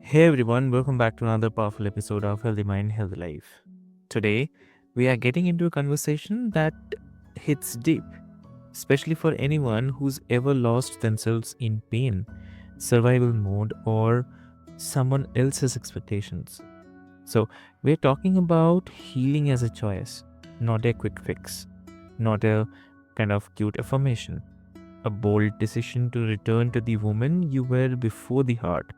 Hey everyone, welcome back to another powerful episode of Healthy Mind, Healthy Life. Today, we are getting into a conversation that hits deep, especially for anyone who's ever lost themselves in pain, survival mode, or someone else's expectations. So, we're talking about healing as a choice, not a quick fix, not a kind of cute affirmation, a bold decision to return to the woman you were before the heart,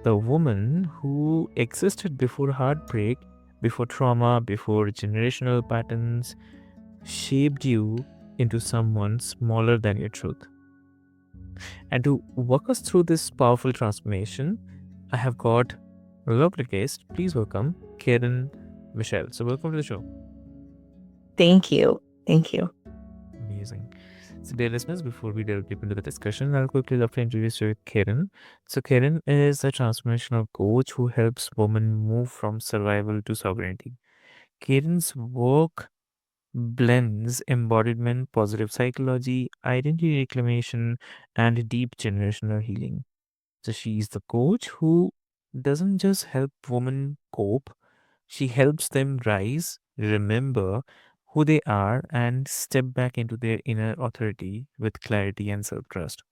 the woman who existed before heartbreak, before trauma, before generational patterns shaped you into someone smaller than your truth. And to walk us through this powerful transformation, I have got a lovely guest. Please welcome Karen Michelle. So, welcome to the show. Thank you. Thank you. Amazing. So, dear listeners, before we delve deep into the discussion, I'll quickly love to introduce you to Karen. So, Karen is a transformational coach who helps women move from survival to sovereignty. Karen's work blends embodiment, positive psychology, identity reclamation, and deep generational healing. So, she's the coach who doesn't just help women cope, she helps them rise, remember who they are, and step back into their inner authority with clarity and self trust.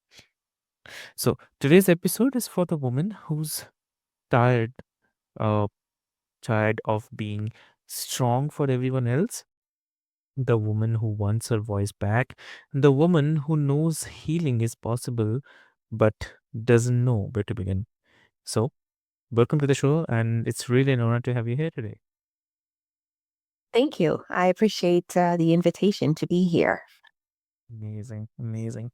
So, today's episode is for the woman who's tired, uh, tired of being strong for everyone else, the woman who wants her voice back, the woman who knows healing is possible but doesn't know where to begin. So, welcome to the show, and it's really an honor to have you here today. Thank you. I appreciate the invitation to be here. Amazing, amazing.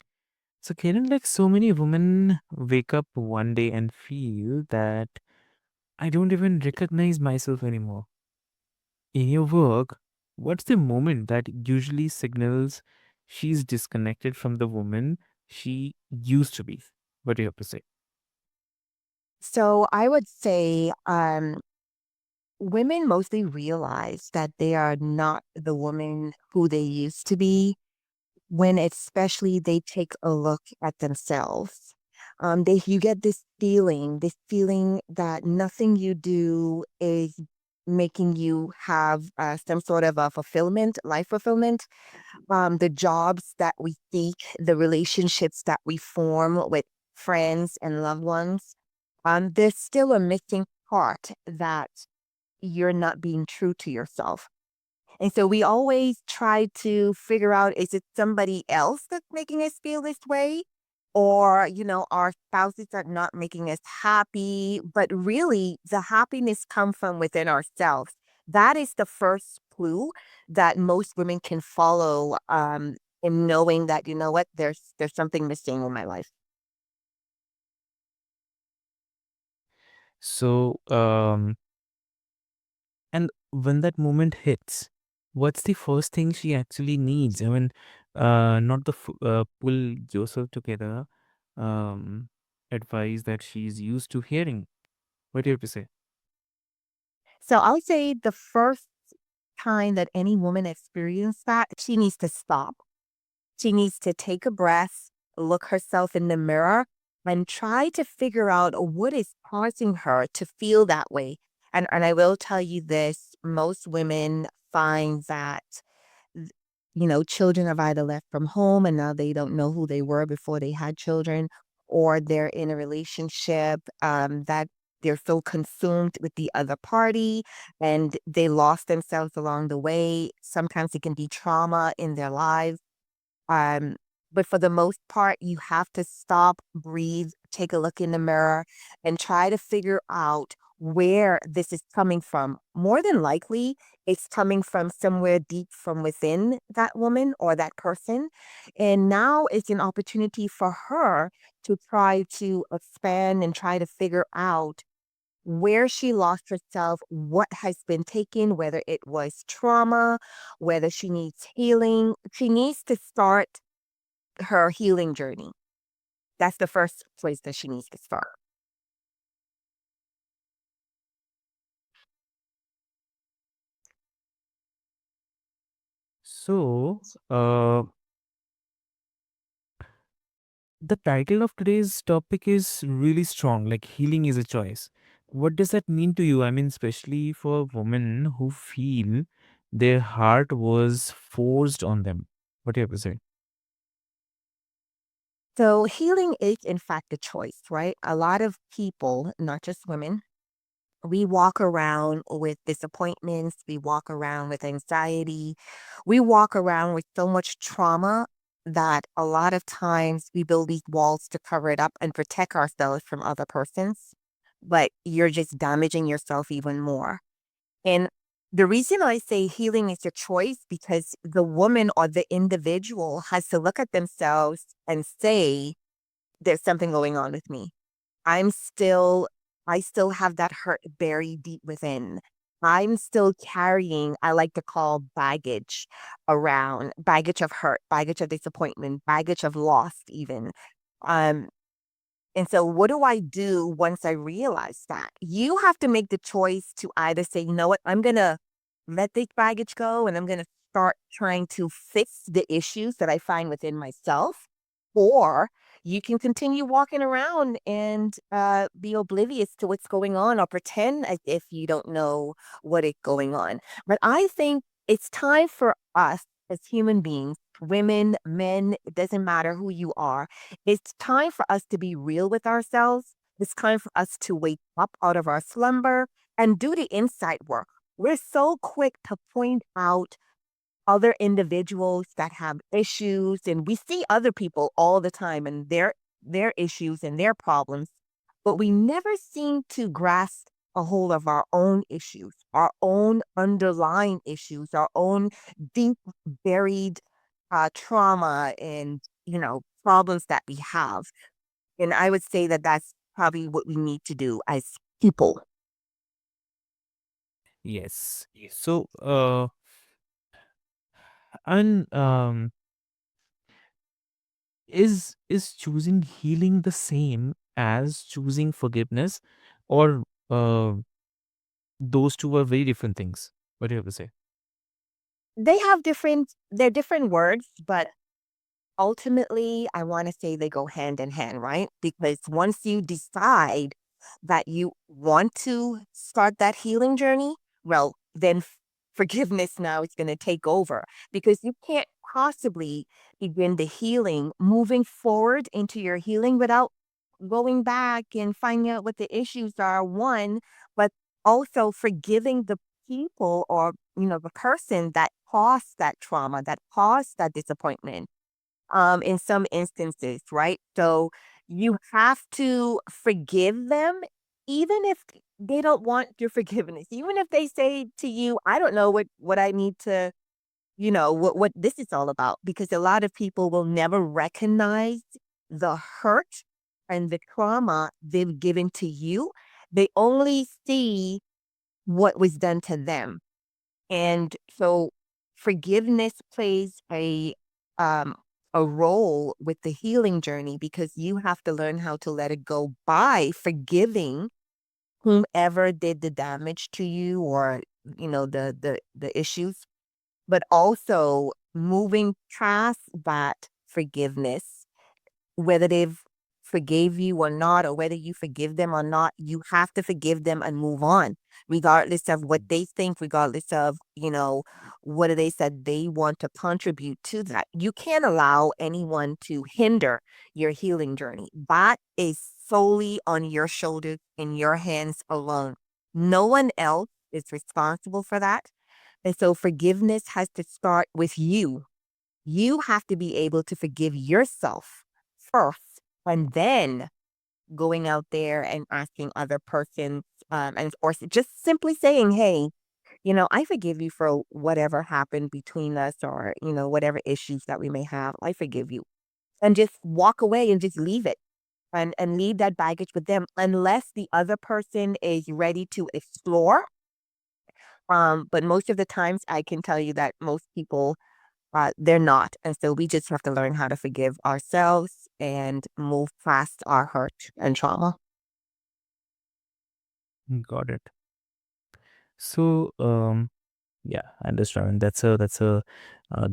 So, Karen, like so many women wake up one day and feel that I don't even recognize myself anymore. In your work, what's the moment that usually signals she's disconnected from the woman she used to be? What do you have to say? So I would say women mostly realize that they are not the woman who they used to be when especially they take a look at themselves. You get this feeling that nothing you do is making you have some sort of a fulfillment, life fulfillment. The jobs that we seek, the relationships that we form with friends and loved ones, there's still a missing part that you're not being true to yourself. And so we always try to figure out, is it somebody else that's making us feel this way? Or, our spouses are not making us happy. But really, the happiness comes from within ourselves. That is the first clue that most women can follow in knowing that, you know what, there's something missing in my life. So, and when that moment hits, what's the first thing she actually needs? I mean, not the pull yourself together advice that she's used to hearing. What do you have to say? So I'll say the first time that any woman experiences that, she needs to stop. She needs to take a breath, look herself in the mirror, and try to figure out what is causing her to feel that way. And I will tell you this, most women find that th- children have either left from home and now they don't know who they were before they had children, or they're in a relationship that they're so consumed with the other party and they lost themselves along the way. Sometimes it can be trauma in their lives, um, but for the most part, you have to stop, breathe, take a look in the mirror, and try to figure out where this is coming from. More than likely, it's coming from somewhere deep from within that woman or that person. And now it's an opportunity for her to try to expand and try to figure out where she lost herself, what has been taken, whether it was trauma, whether she needs healing. She needs to start her healing journey. That's the first place that she needs to start. So, the title of today's topic is really strong, like healing is a choice. What does that mean to you? I mean, especially for women who feel their heart was forced on them. What do you have to say? So healing is in fact a choice, right? A lot of people, not just women, we walk around with disappointments, we walk around with anxiety, we walk around with so much trauma that a lot of times we build these walls to cover it up and protect ourselves from other persons, but you're just damaging yourself even more. And the reason I say healing is a choice because the woman or the individual has to look at themselves and say, there's something going on with me. I'm still I still have that hurt buried deep within. I'm still carrying, I like to call baggage around, baggage of hurt, baggage of disappointment, baggage of loss even. Um, and so what do I do once I realize that? You have to make the choice to either say, you know what, I'm gonna let this baggage go and I'm gonna start trying to fix the issues that I find within myself, or you can continue walking around and be oblivious to what's going on or pretend as if you don't know what is going on. But I think it's time for us as human beings, women, men, it doesn't matter who you are, it's time for us to be real with ourselves. It's time for us to wake up out of our slumber and do the inside work. We're so quick to point out other individuals that have issues, and we see other people all the time and their issues and their problems, but we never seem to grasp a hold of our own issues, our own underlying issues, our own deep buried trauma and problems that we have. And I would say that that's probably what we need to do as people. Yes. So, and is choosing healing the same as choosing forgiveness, or uh, those two are very different things? What do you have to say? They're different words, but ultimately, I want to say they go hand in hand, right? Because once you decide that you want to start that healing journey, well, then forgiveness now is going to take over because you can't possibly begin the healing, moving forward into your healing without going back and finding out what the issues are, one, but also forgiving the people or, the person that caused that trauma, that caused that disappointment in some instances, right? So you have to forgive them, even if they don't want your forgiveness, even if they say to you, I don't know what I need to, what this is all about, because a lot of people will never recognize the hurt and the trauma they've given to you. They only see what was done to them. And so forgiveness plays um a role with the healing journey because you have to learn how to let it go by forgiving whomever did the damage to you or the issues, but also moving past that forgiveness, whether they've forgave you or not, or whether you forgive them or not, you have to forgive them and move on, regardless of what they think, regardless of, what they said they want to contribute to that. You can't allow anyone to hinder your healing journey. That is solely on your shoulders, in your hands alone. No one else is responsible for that. And so forgiveness has to start with you. You have to be able to forgive yourself first, and then going out there and asking other persons, just simply saying, "Hey, I forgive you for whatever happened between us, or whatever issues that we may have. I forgive you," and just walk away and just leave it. And leave that baggage with them unless the other person is ready to explore. But most of the times I can tell you that most people they're not. And so we just have to learn how to forgive ourselves and move past our hurt and trauma. Got it. So, yeah, I understand. That's a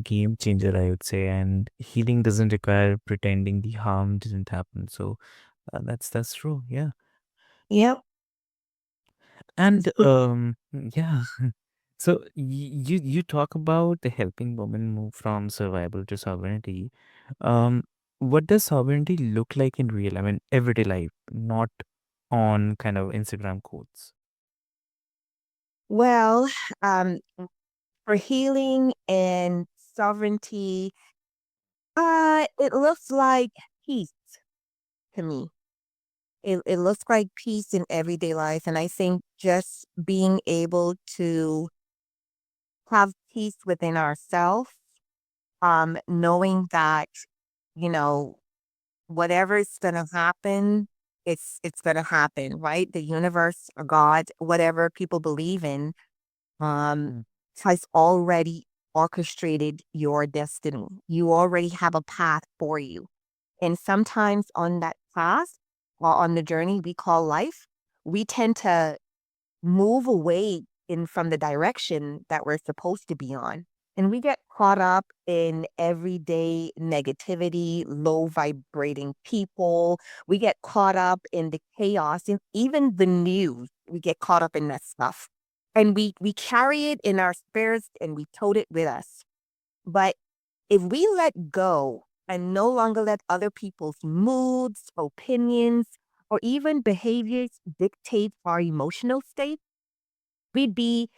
game changer, I would say. And healing doesn't require pretending the harm didn't happen. So that's true. Yeah. Yep. And yeah. So you talk about the helping women move from survival to sovereignty. Um, what does sovereignty look like in real, I mean, everyday life, not on kind of Instagram quotes? Well, um, for healing and sovereignty, it looks like peace to me. It looks like peace in everyday life. And I think just being able to have peace within ourselves, knowing that, you know, whatever's gonna happen, it's gonna happen, right? The universe or God, whatever people believe in, um, Mm. has already orchestrated your destiny. You already have a path for you. And sometimes on that path, or on the journey we call life, we tend to move away in from the direction that we're supposed to be on. And we get caught up in everyday negativity, low vibrating people. We get caught up in the chaos and even the news. We get caught up in that stuff. And we carry it in our spirits and we tote it with us. But if we let go and no longer let other people's moods, opinions, or even behaviors dictate our emotional state, we'd be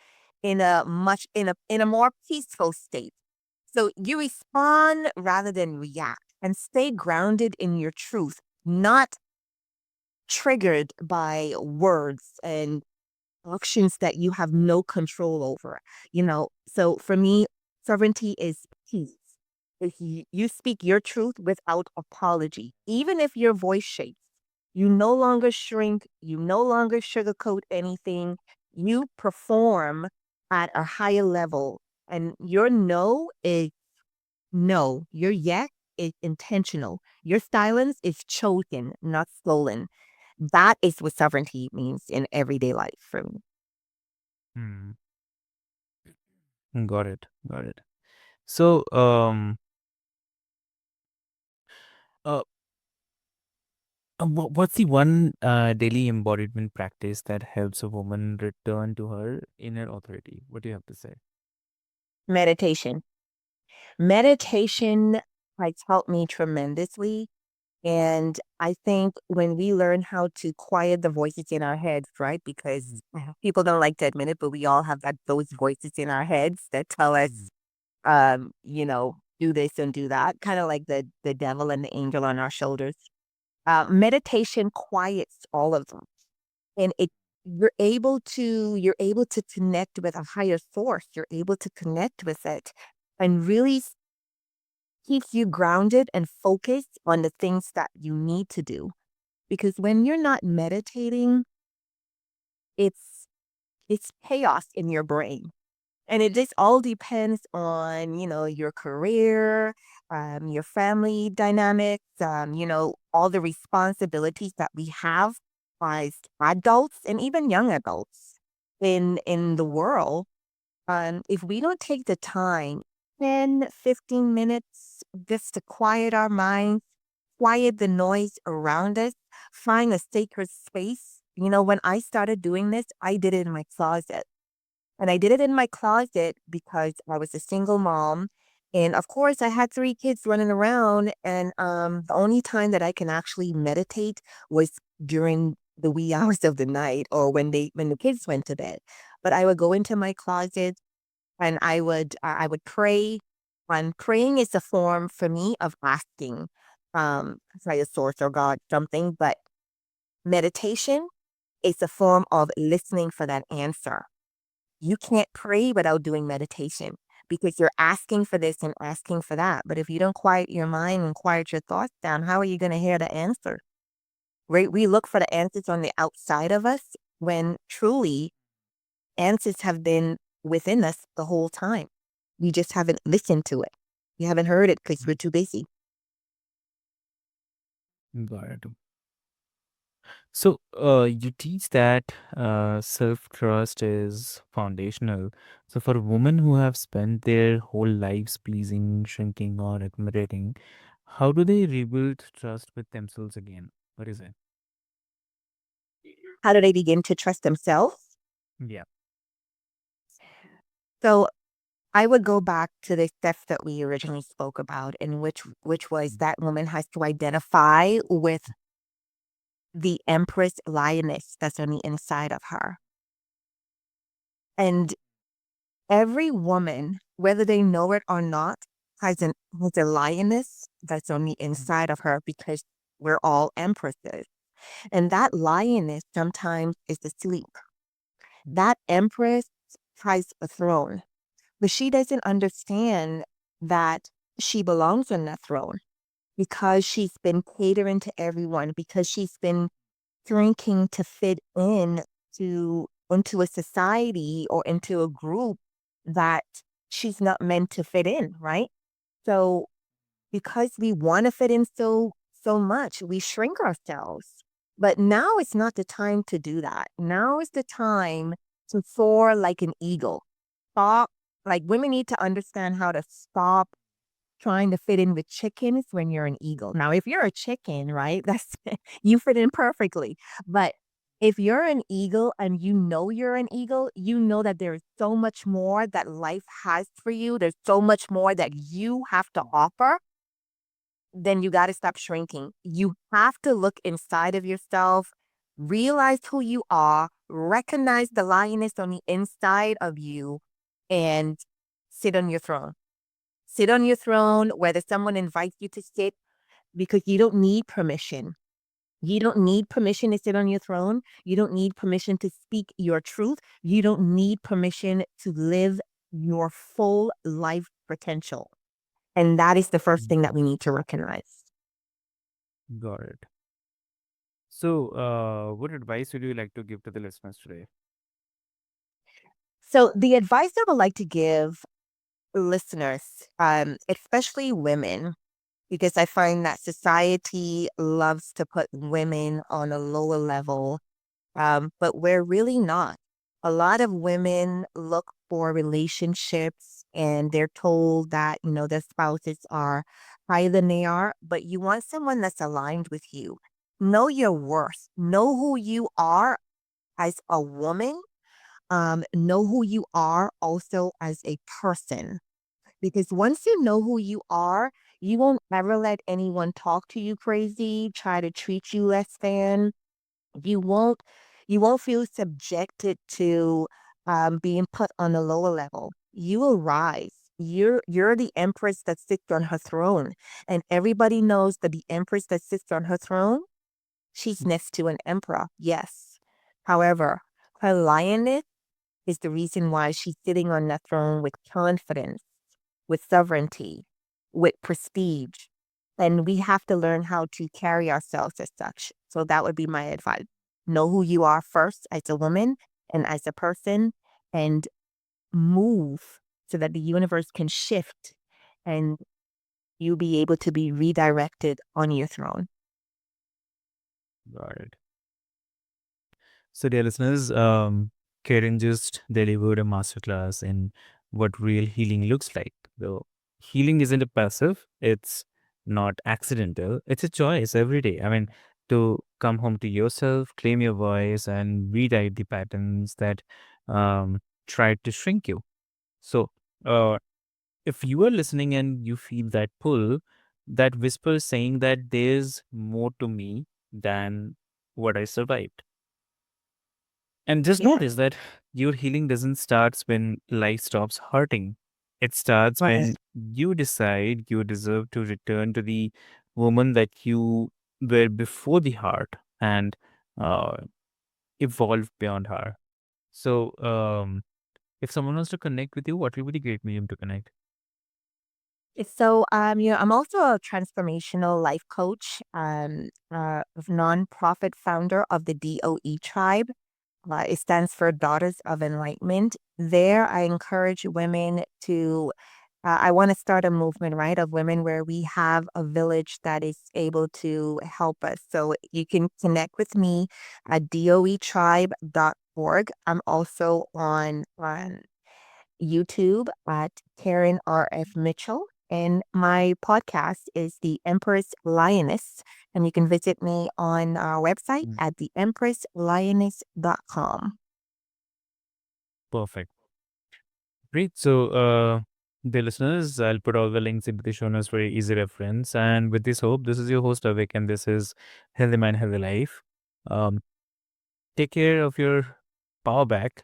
in a much in a more peaceful state. So you respond rather than react and stay grounded in your truth, not triggered by words and actions that you have no control over. So for me, sovereignty is peace. If you speak your truth without apology, even if your voice shakes, you no longer shrink, you no longer sugarcoat anything, you perform at a higher level. And your no is no, your yes is intentional. Your silence is chosen, not stolen. That is what sovereignty means in everyday life for me. Hmm. Got it. Got it. So, uh, what's the one daily embodiment practice that helps a woman return to her inner authority? What do you have to say? Meditation. Meditation has helped me tremendously. And I think when we learn how to quiet the voices in our heads, right? Because people don't like to admit it, but we all have those voices in our heads that tell us, do this and do that, kind of like the devil and the angel on our shoulders. Meditation quiets all of them, and you're able to connect with a higher source. You're able to connect with it, and really keeps you grounded and focused on the things that you need to do. Because when you're not meditating, it's it's chaos in your brain. And it just all depends on, your career, your family dynamics, all the responsibilities that we have as adults and even young adults in the world. If we don't take the time, 10, 15 minutes just to quiet our minds, quiet the noise around us, find a sacred space. When I started doing this, I did it in my closet. And I did it in my closet because I was a single mom. And of course, I had three kids running around. And the only time that I can actually meditate was during the wee hours of the night or when the kids went to bed. But I would go into my closet and I would pray. And praying is a form for me of asking, say a source or God something. But meditation is a form of listening for that answer. You can't pray without doing meditation because you're asking for this and asking for that. But if you don't quiet your mind and quiet your thoughts down, how are you going to hear the answer? Right? We look for the answers on the outside of us when truly answers have been within us the whole time. We just haven't listened to it. We haven't heard it because we're too busy. Got it. So, you teach that self-trust is foundational. So, for women who have spent their whole lives pleasing, shrinking, or admirating, how do they rebuild trust with themselves again? What is it? How do they begin to trust themselves? Yeah. So I would go back to the steps that we originally spoke about, and which was that woman has to identify with the empress lioness that's on the inside of her. And every woman, whether they know it or not, has a lioness that's on the Mhm. inside of her because we're all empresses. And that lioness sometimes is asleep. That empress has a throne, but she doesn't understand that she belongs on that throne because she's been catering to everyone, because she's been drinking to fit in to into a society or into a group that she's not meant to fit in, right? So because we want to fit in so much, we shrink ourselves. But now it's not the time to do that. Now is the time to soar like an eagle. Stop. Like women need to understand how to stop trying to fit in with chickens when you're an eagle. Now, if you're a chicken, right, that's you fit in perfectly. But if you're an eagle and you know you're an eagle, you know that there's so much more that life has for you. There's so much more that you have to offer. Then you got to stop shrinking. You have to look inside of yourself, realize who you are, recognize the lioness on the inside of you, and sit on your throne. Sit on your throne, whether someone invites you to sit, because you don't need permission. You don't need permission to sit on your throne. You don't need permission to speak your truth. You don't need permission to live your full life potential. And that is the first thing that we need to recognize. Got it. So, what advice would you like to give to the listeners today? So, the advice I would like to give listeners, especially women, because I find that society loves to put women on a lower level, but we're really not. A lot of women look for relationships and they're told that, their spouses are higher than they are, but you want someone that's aligned with you. Know your worth. Know who you are as a woman. Know who you are also as a person. Because once you know who you are, you won't ever let anyone talk to you crazy, try to treat you less than. You won't you won't feel subjected to being put on a lower level. You will rise. You're the empress that sits on her throne, and everybody knows that the empress that sits on her throne, she's next to an emperor. Yes, however, her lioness is the reason why she's sitting on the throne with confidence, with sovereignty, with prestige. And we have to learn how to carry ourselves as such. So that would be my advice. Know who you are first as a woman and as a person, and move so that the universe can shift and you be able to be redirected on your throne. Got it. So, dear listeners, Karen just delivered a masterclass in what real healing looks like. Though healing isn't a passive, it's not accidental, it's a choice every day. I mean, to come home to yourself, claim your voice, and rewrite the patterns that tried to shrink you. So, uh, if you are listening and you feel that pull, that whisper saying that there's more to me than what I survived, and just Yeah. notice that your healing doesn't start when life stops hurting. It starts Right. when you decide you deserve to return to the woman that you were before the heart and uh, evolve beyond her. So, if someone wants to connect with you, what will be the great medium to connect? So, I'm also a transformational life coach, nonprofit founder of the DOE tribe. It stands for Daughters of Enlightenment. There, I encourage women to, I want to start a movement, right, of women where we have a village that is able to help us. So you can connect with me at doetribe.org. I'm also on YouTube at Karen R.F. Mitchell. And my podcast is The Empress Lioness. And you can visit me on our website Mm. at theempresslioness.com. Perfect. Great. So, dear listeners, I'll put all the links into the show notes for easy reference. And with this hope, this is your host Avik, and this is Healthy Mind, Healthy Life. Um, take care of your power back,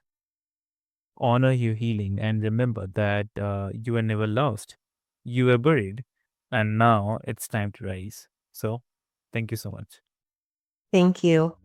honor your healing, and remember that you were never lost. You were buried, and now it's time to rise. So, thank you so much. Thank you.